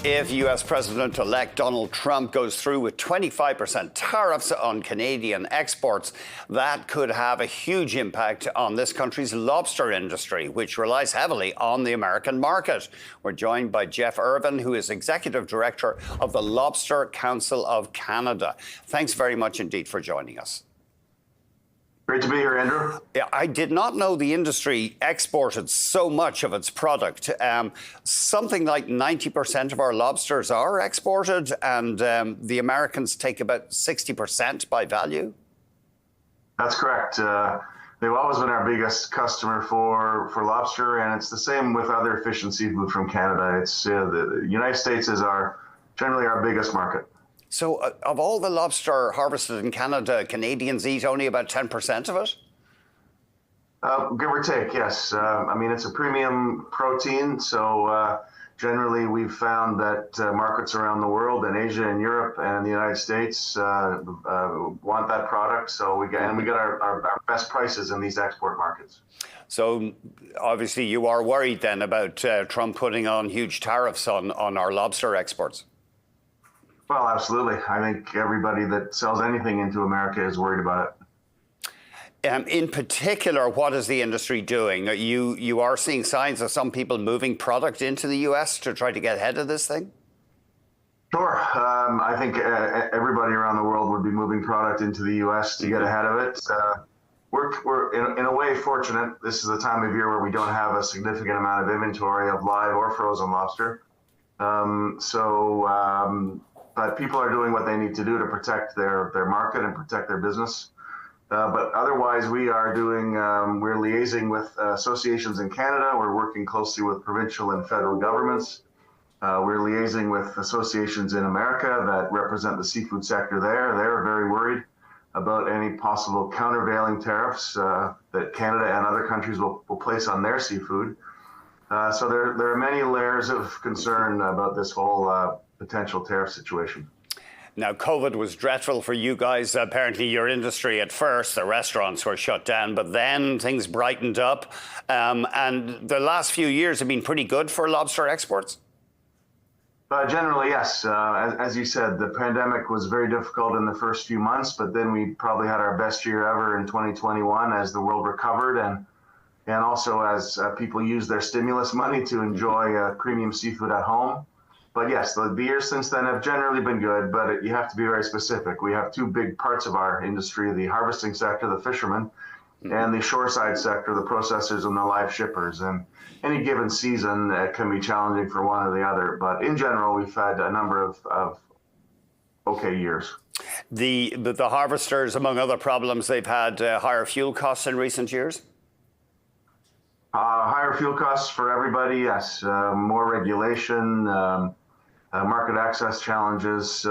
If US President-elect Donald Trump goes through with 25% tariffs on Canadian exports, that could have a huge impact on this country's lobster industry, which relies heavily on the American market. We're joined by Geoff Irvine, who is Executive Director of the Lobster Council of Canada. Thanks very much indeed for joining us. Great to be here, Andrew. Yeah, I did not know the industry exported so much of its product. Something like 90% of our lobsters are exported, and the Americans take about 60% by value. That's correct. They've always been our biggest customer for lobster, and it's the same with other fish and seafood from Canada. It's the United States is generally our biggest market. So of all the lobster harvested in Canada, Canadians eat only about 10% of it? Give or take, yes. I mean, it's a premium protein, so generally we've found that markets around the world, in Asia and Europe and the United States, want that product. So we got our best prices in these export markets. So obviously you are worried then about Trump putting on huge tariffs on our lobster exports. Well, absolutely. I think everybody that sells anything into America is worried about it. In particular, what is the industry doing? You are seeing signs of some people moving product into the U.S. to try to get ahead of this thing? Sure. I think everybody around the world would be moving product into the U.S. to get ahead of it. We're in a way fortunate. This is the time of year where we don't have a significant amount of inventory of live or frozen lobster. But people are doing what they need to do to protect their market and protect their business. But otherwise, we're liaising with associations in Canada. We're working closely with provincial and federal governments. We're liaising with associations in America that represent the seafood sector there. They're very worried about any possible countervailing tariffs that Canada and other countries will place on their seafood. So there are many layers of concern about this whole potential tariff situation. Now, COVID was dreadful for you guys. Apparently, your industry at first, the restaurants were shut down, but then things brightened up. And the last few years have been pretty good for lobster exports? Generally, yes. As you said, the pandemic was very difficult in the first few months, but then we probably had our best year ever in 2021 as the world recovered and also as people used their stimulus money to enjoy premium seafood at home. But yes, the years since then have generally been good, but you have to be very specific. We have two big parts of our industry, the harvesting sector, the fishermen, and the shoreside sector, the processors and the live shippers. And any given season can be challenging for one or the other. But in general, we've had a number of okay years. The harvesters, among other problems, they've had higher fuel costs in recent years? Higher fuel costs for everybody, yes. More regulation, market access challenges,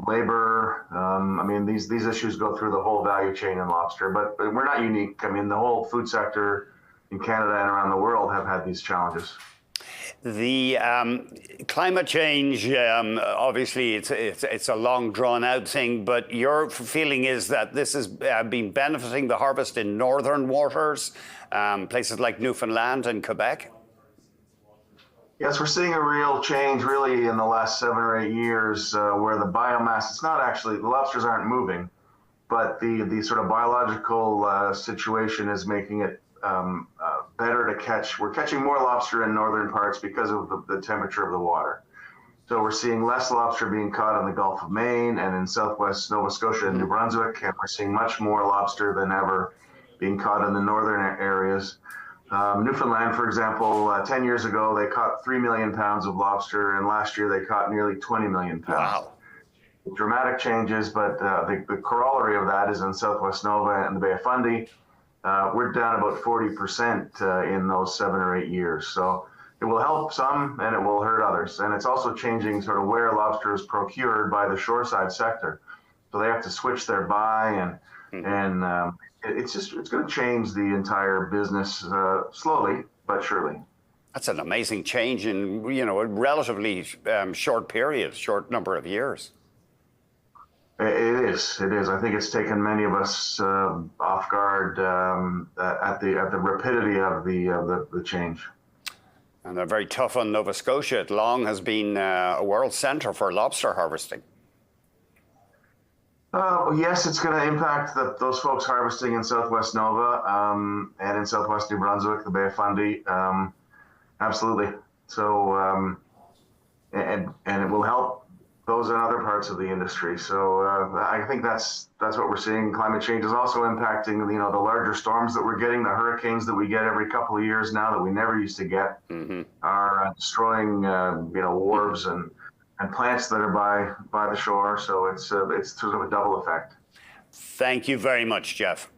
labor. I mean, these issues go through the whole value chain in lobster, but we're not unique. I mean, the whole food sector in Canada and around the world have had these challenges. The climate change, obviously, it's a long, drawn-out thing, but your feeling is that this has been benefiting the harvest in northern waters, places like Newfoundland and Quebec? Yes, we're seeing a real change really in the last 7 or 8 years where the biomass, it's not actually, the lobsters aren't moving, but the sort of biological situation is making it better to catch. We're catching more lobster in northern parts because of the temperature of the water. So we're seeing less lobster being caught in the Gulf of Maine and in southwest Nova Scotia and New Brunswick, and we're seeing much more lobster than ever being caught in the northern areas. Newfoundland, for example, 10 years ago, they caught 3 million pounds of lobster, and last year they caught nearly 20 million pounds. Wow. Dramatic changes, but the corollary of that is in southwest Nova and the Bay of Fundy. We're down about 40% in those 7 or 8 years. So it will help some and it will hurt others. And it's also changing sort of where lobster is procured by the shoreside sector. So they have to switch their buy and it's going to change the entire business slowly but surely. That's an amazing change in, a relatively short number of years. It is. I think it's taken many of us off guard at the rapidity of the change. And they're very tough on Nova Scotia. It long has been a world centre for lobster harvesting. Yes, it's going to impact those folks harvesting in Southwest Nova and in Southwest New Brunswick, the Bay of Fundy. Absolutely. So, and it will help those in other parts of the industry. So I think that's what we're seeing. Climate change is also impacting, the larger storms that we're getting, the hurricanes that we get every couple of years now that we never used to get, are destroying, wharves and plants that are by the shore. So it's sort of a double effect. Thank you very much, Geoff.